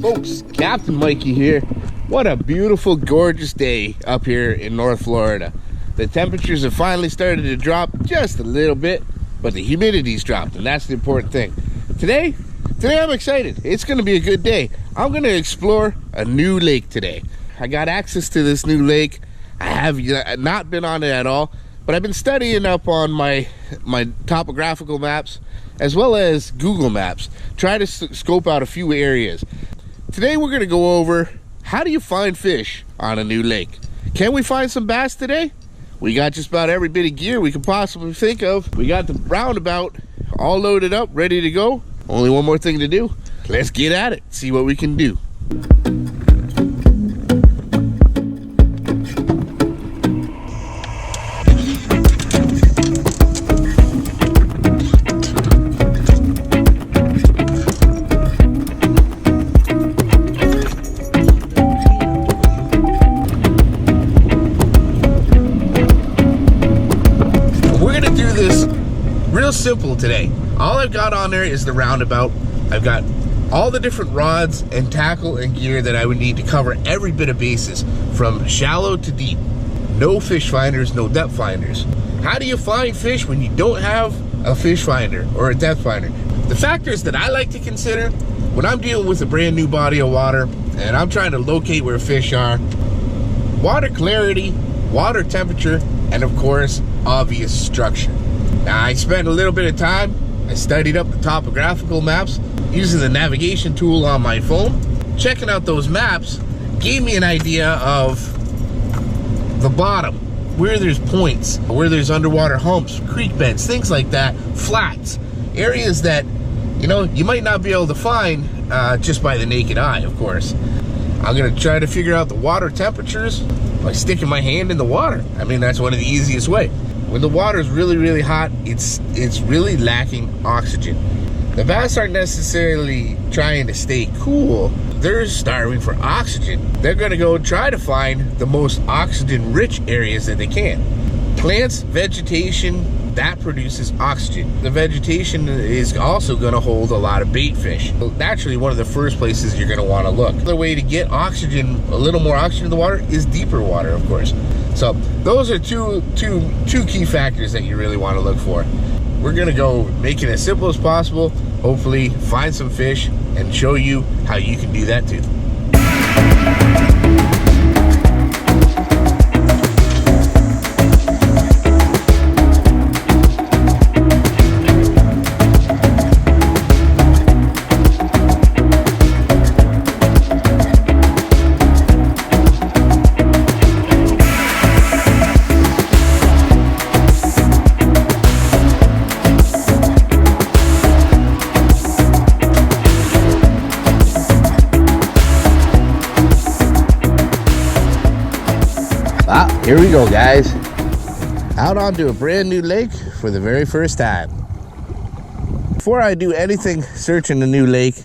Folks, Captain Mikey here. What a beautiful, gorgeous day up here in North Florida. The temperatures have finally started to drop just a little bit, but the humidity's dropped, and that's the important thing. Today I'm excited. It's going to be a good day. I'm going to explore a new lake today. I got access to this new lake. I have not been on it at all, but I've been studying up on my topographical maps as well as Google Maps, try to scope out a few areas. Today we're going to go over how do you find fish on a new lake. Can we find some bass today? We got just about every bit of gear we could possibly think of. We got the Roundabout all loaded up, ready to go. Only one more thing to do. Let's get at it, see what we can do. Simple today. All I've got on there is the Roundabout. I've got all the different rods and tackle and gear that I would need to cover every bit of basis from shallow to deep. No fish finders, no depth finders. How do you find fish when you don't have a fish finder or a depth finder? The factors that I like to consider when I'm dealing with a brand new body of water and I'm trying to locate where fish are: water clarity, water temperature, and of course, obvious structure. Now, I spent a little bit of time, I studied up the topographical maps using the navigation tool on my phone. Checking out those maps gave me an idea of the bottom, where there's points, where there's underwater humps, creek beds, things like that, flats, areas that, you know, you might not be able to find just by the naked eye, of course. I'm gonna try to figure out the water temperatures by sticking my hand in the water. I mean, that's one of the easiest ways. When the water is really, really hot, it's really lacking oxygen. The bass aren't necessarily trying to stay cool. They're starving for oxygen. They're gonna go try to find the most oxygen-rich areas that they can. Plants, vegetation, that produces oxygen. The vegetation is also gonna hold a lot of bait fish. So naturally, one of the first places you're gonna wanna look. The way to get oxygen, a little more oxygen in the water, is deeper water, of course. So those are two key factors that you really want to look for. We're gonna go make it as simple as possible, hopefully find some fish, and show you how you can do that too. Here we go, guys. Out onto a brand new lake for the very first time. Before I do anything searching the new lake,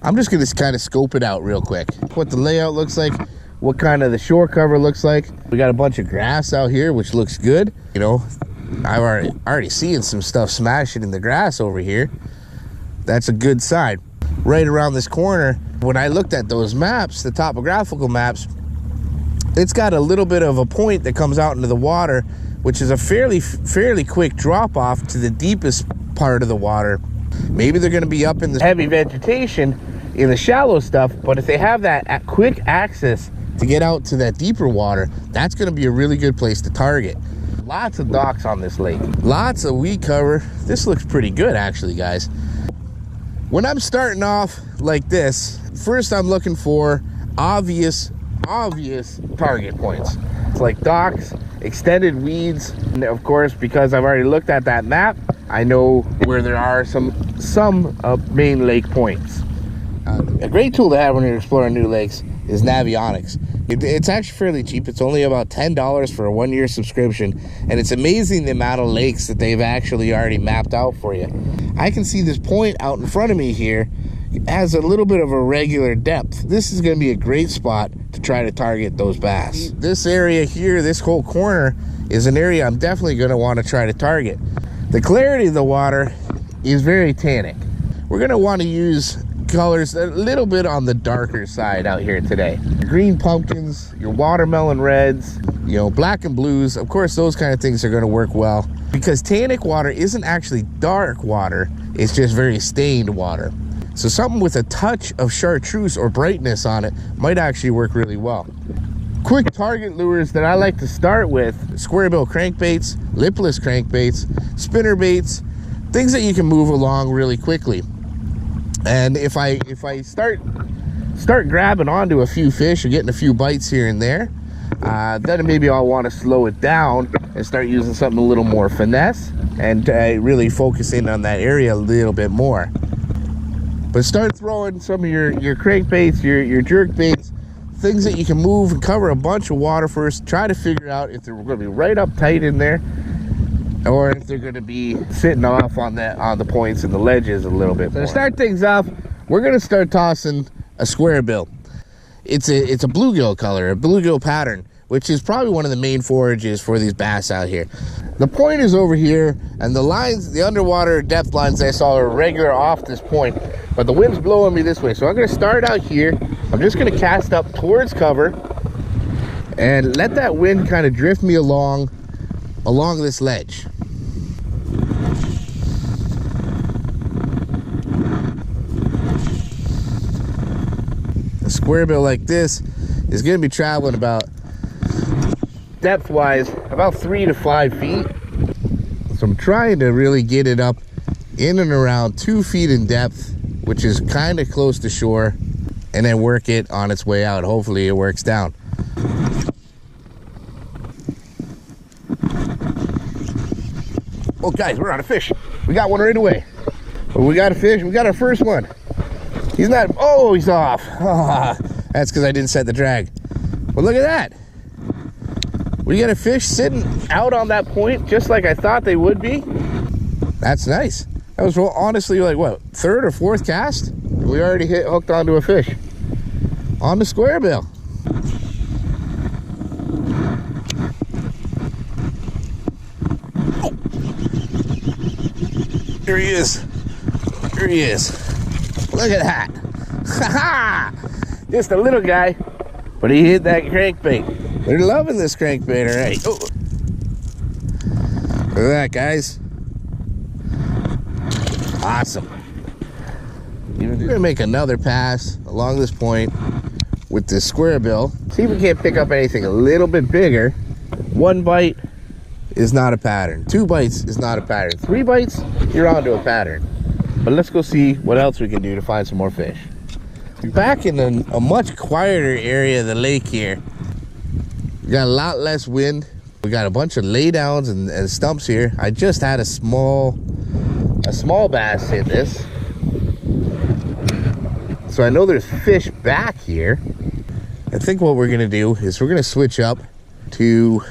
I'm just gonna kind of scope it out real quick. What the layout looks like, what kind of the shore cover looks like. We got a bunch of grass out here, which looks good. You know, I've already seen some stuff smashing in the grass over here. That's a good sign. Right around this corner, when I looked at those maps, the topographical maps, it's got a little bit of a point that comes out into the water, which is a fairly quick drop off to the deepest part of the water. Maybe they're going to be up in the heavy vegetation in the shallow stuff, but if they have that quick access to get out to that deeper water, that's going to be a really good place to target. Lots of docks on this lake, lots of weed cover. This looks pretty good, actually, guys. When I'm starting off like this, first I'm looking for obvious target points. It's like docks, extended weeds, and of course, because I've already looked at that map, I know where there are some main lake points. A great tool to have when you're exploring new lakes is Navionics. It's actually fairly cheap. It's only about $10 for a 1-year subscription, and it's amazing the amount of lakes that they've actually already mapped out for you. I can see this point out in front of me here has a little bit of a regular depth. This is going to be a great spot to try to target those bass. This area here, this whole corner, is an area I'm definitely going to want to try to target. The clarity of the water is very tannic. We're going to want to use colors a little bit on the darker side out here today. Your green pumpkins, your watermelon reds, you know, black and blues. Of course, those kind of things are going to work well because tannic water isn't actually dark water. It's just very stained water. So something with a touch of chartreuse or brightness on it might actually work really well. Quick target lures that I like to start with: square bill crankbaits, lipless crankbaits, spinner baits, things that you can move along really quickly. And if I start grabbing onto a few fish or getting a few bites here and there, then maybe I'll want to slow it down and start using something a little more finesse and really focus in on that area a little bit more. But start throwing some of your crankbaits, your jerk baits, things that you can move and cover a bunch of water first. Try to figure out if they're going to be right up tight in there, or if they're going to be sitting off on the points and the ledges a little bit more. To start things off, we're going to start tossing a square bill. It's a bluegill color, a bluegill pattern, which is probably one of the main forages for these bass out here. The point is over here, and the lines, the underwater depth lines I saw are regular off this point, but the wind's blowing me this way. So I'm going to start out here. I'm just going to cast up towards cover and let that wind kind of drift me along this ledge. A square bill like this is going to be traveling about, depth wise, about 3 to 5 feet. So I'm trying to really get it up in and around 2 feet in depth, which is kind of close to shore, and then work it on its way out. Hopefully it works down. Oh guys, we're on a fish. We got one right away. Oh, we got a fish. We got our first one. He's not, oh, he's off. Oh, that's because I didn't set the drag. But look at that. We got a fish sitting out on that point just like I thought they would be. That's nice. That was honestly like what, third or fourth cast? We already hooked onto a fish on the square bill. Oh. Here he is. Here he is. Look at that. Ha ha! Just a little guy, but he hit that crankbait. They're loving this crankbait, all right. Oh. Look at that, guys. Awesome. We're gonna make another pass along this point with this square bill. See if we can't pick up anything a little bit bigger. 1 bite is not a pattern. 2 bites is not a pattern. 3 bites, you're onto a pattern. But let's go see what else we can do to find some more fish. Back in a much quieter area of the lake here. We got a lot less wind. We got a bunch of laydowns and stumps here. I just had a small bass hit this. So I know there's fish back here. I think what we're gonna do is we're gonna switch up to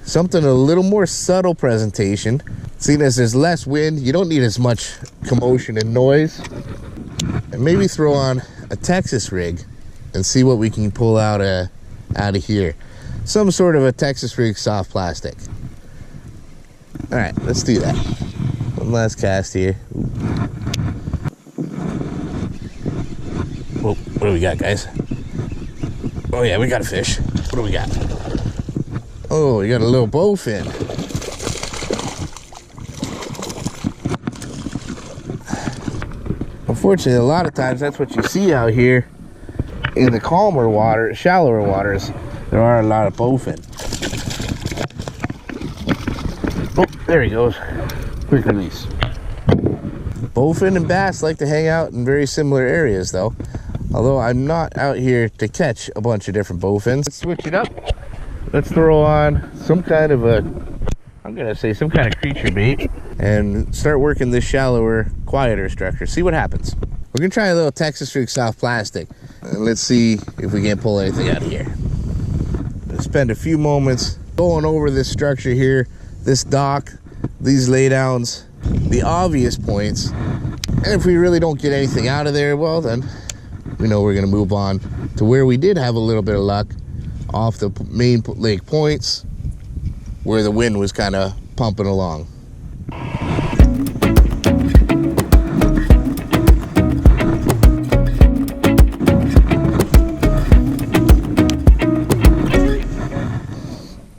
something a little more subtle presentation. Seeing as there's less wind, you don't need as much commotion and noise. And maybe throw on a Texas rig and see what we can pull out of here. Some sort of a Texas rig soft plastic. All right, let's do that. One last cast here. Whoa, what do we got, guys? Oh yeah, we got a fish. What do we got? Oh, we got a little bowfin. Unfortunately, a lot of times that's what you see out here in the calmer water, shallower waters. There are a lot of bowfin. Oh, there he goes. Quick release. Bowfin and bass like to hang out in very similar areas though. Although I'm not out here to catch a bunch of different bowfins. Let's switch it up. Let's throw on some kind of some kind of creature bait and start working this shallower, quieter structure. See what happens. We're gonna try a little Texas rig soft plastic. And let's see if we can't pull anything out of here. I'll spend a few moments going over this structure here, this dock, these laydowns, the obvious points. And if we really don't get anything out of there, well then, we know we're gonna move on to where we did have a little bit of luck off the main lake points where the wind was kind of pumping along.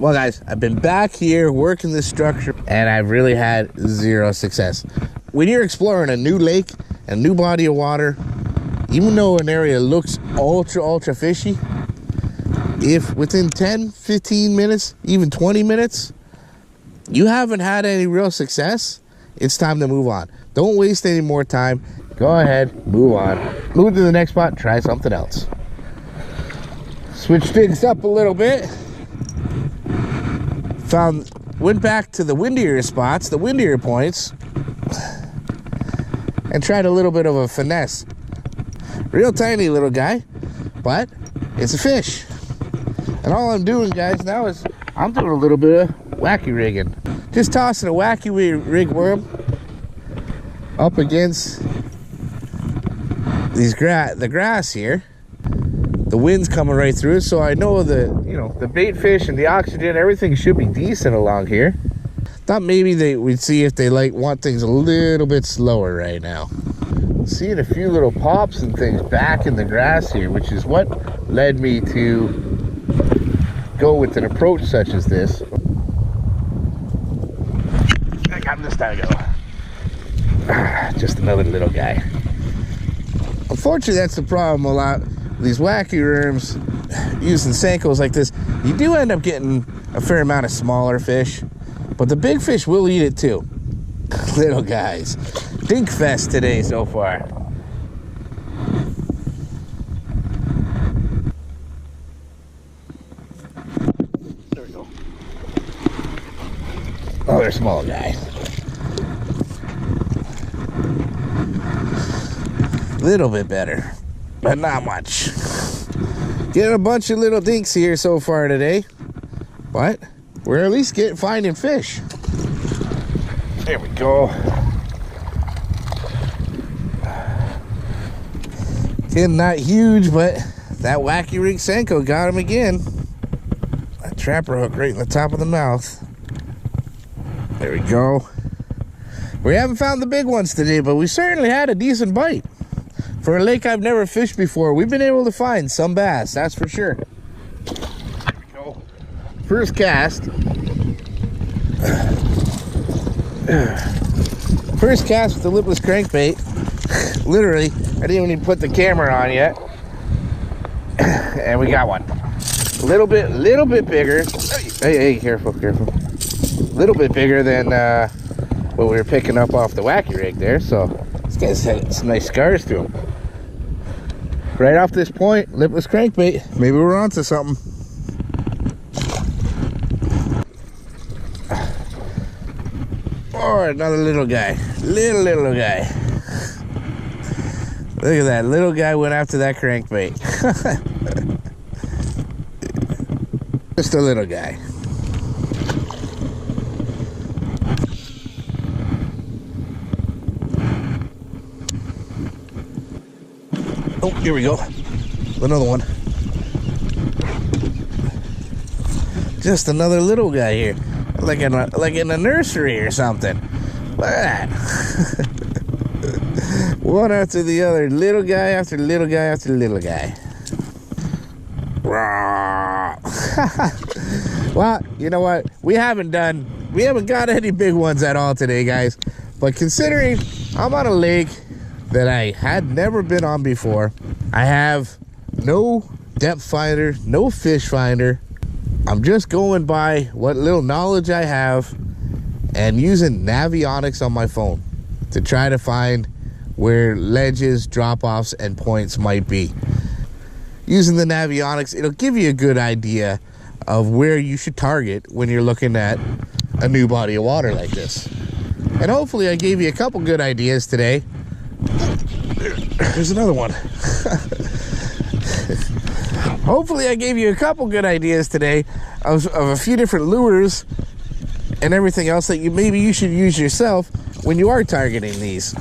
Well guys, I've been back here working this structure and I've really had zero success. When you're exploring a new lake, a new body of water, even though an area looks ultra fishy, if within 10, 15 minutes, even 20 minutes, you haven't had any real success, it's time to move on. Don't waste any more time. Go ahead, move on. Move to the next spot, try something else. Switch things up a little bit. Went back to the windier spots, the windier points, and tried a little bit of a finesse. Real tiny little guy, but it's a fish. And all I'm doing, guys, now is I'm doing a little bit of wacky rigging. Just tossing a wacky rig worm up against the grass here. The wind's coming right through it, so I know the bait fish and the oxygen, everything should be decent along here. Thought maybe we'd see if they want things a little bit slower right now. Seeing a few little pops and things back in the grass here, which is what led me to go with an approach such as this. I got him this time to go. Just another little guy. Unfortunately, that's the problem a lot. These wacky worms, using Senkos like this, you do end up getting a fair amount of smaller fish, but the big fish will eat it too. Little guys. Dink fest today so far. There we go. Oh, they're small guys. Little bit better, but not much. Getting a bunch of little dinks here so far today, but we're at least finding fish. There we go. Again, not huge, but that wacky rig Senko got him again. That trapper hook right in the top of the mouth. There we go. We haven't found the big ones today, but we certainly had a decent bite. For a lake I've never fished before, we've been able to find some bass, that's for sure. Go. First cast. First cast with the lipless crankbait. Literally, I didn't even put the camera on yet. And we got one. Little bit bigger. Hey, careful. Little bit bigger than what we were picking up off the wacky rig there, so this guy's had some nice scars to him. Right off this point, lipless crankbait. Maybe we're onto something. Or another little guy. Little guy. Look at that. Little guy went after that crankbait. Just a little guy. Oh, here we go. Another one. Just another little guy here. Like in a nursery or something. Look at that. One after the other. Little guy after little guy after little guy. Well, you know what? We haven't got any big ones at all today, guys. But considering I'm on a lake that I had never been on before, I have no depth finder, no fish finder. I'm just going by what little knowledge I have and using Navionics on my phone to try to find where ledges, drop-offs, and points might be. Using the Navionics, it'll give you a good idea of where you should target when you're looking at a new body of water like this. And hopefully I gave you a couple good ideas today. There's another one. Hopefully I gave you a couple good ideas today of a few different lures and everything else that maybe you should use yourself when you are targeting these.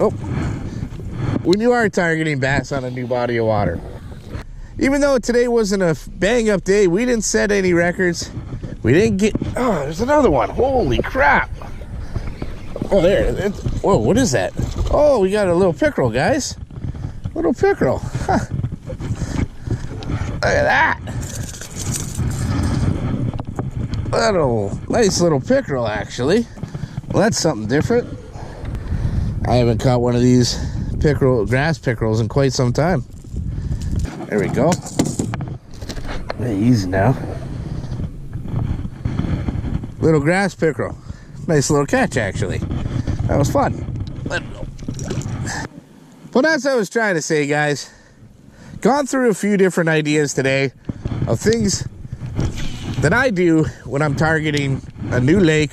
When you are targeting bass on a new body of water. Even though today wasn't a bang up day, we didn't set any records. We didn't get, oh, there's another one. Holy crap. Oh, there. Whoa, what is that? Oh, we got a little pickerel, guys. Little pickerel. Huh. Look at that. nice little pickerel, actually. Well, that's something different. I haven't caught one of these grass pickerels in quite some time. There we go. Very easy now. Little grass pickerel. Nice little catch, actually. That was fun. Let it go. But as I was trying to say, guys, gone through a few different ideas today of things that I do when I'm targeting a new lake,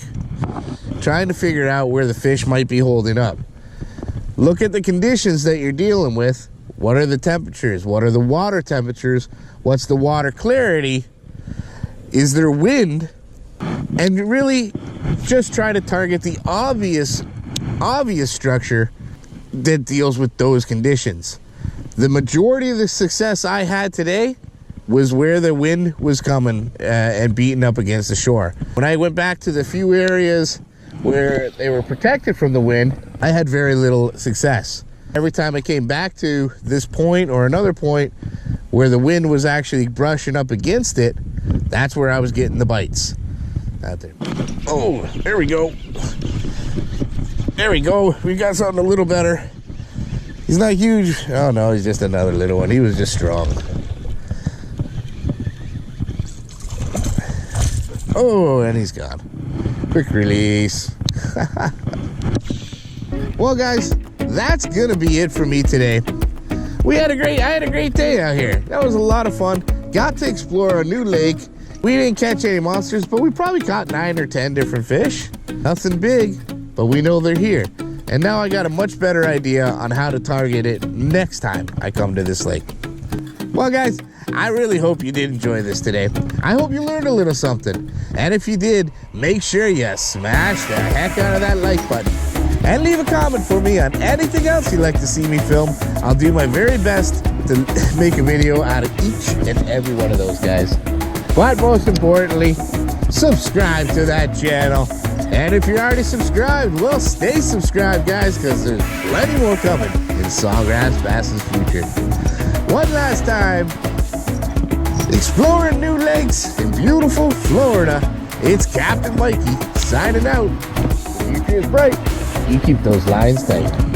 trying to figure out where the fish might be holding up. Look at the conditions that you're dealing with. What are the temperatures? What are the water temperatures? What's the water clarity? Is there wind? And really just try to target the obvious structure that deals with those conditions. The majority of the success I had today was where the wind was coming and beating up against the shore. When I went back to the few areas where they were protected from the wind, I had very little success. Every time I came back to this point or another point where the wind was actually brushing up against it, that's where I was getting the bites. Out there. Oh, there we go. There we go. We got something a little better. He's not huge. Oh no, he's just another little one. He was just strong. Oh, and he's gone. Quick release. Well, guys, that's gonna be it for me today. I had a great day out here. That was a lot of fun. Got to explore a new lake. We didn't catch any monsters, but we probably caught 9 or 10 different fish. Nothing big, but we know they're here. And now I got a much better idea on how to target it next time I come to this lake. Well, guys, I really hope you did enjoy this today. I hope you learned a little something. And if you did, make sure you smash the heck out of that like button. And leave a comment for me on anything else you'd like to see me film. I'll do my very best to make a video out of each and every one of those guys. But most importantly, subscribe to that channel. And if you're already subscribed, well, stay subscribed, guys, because there's plenty more coming in Sawgrass Bass's future. One last time, exploring new lakes in beautiful Florida, it's Captain Mikey signing out. The future is bright. You keep those lines tight.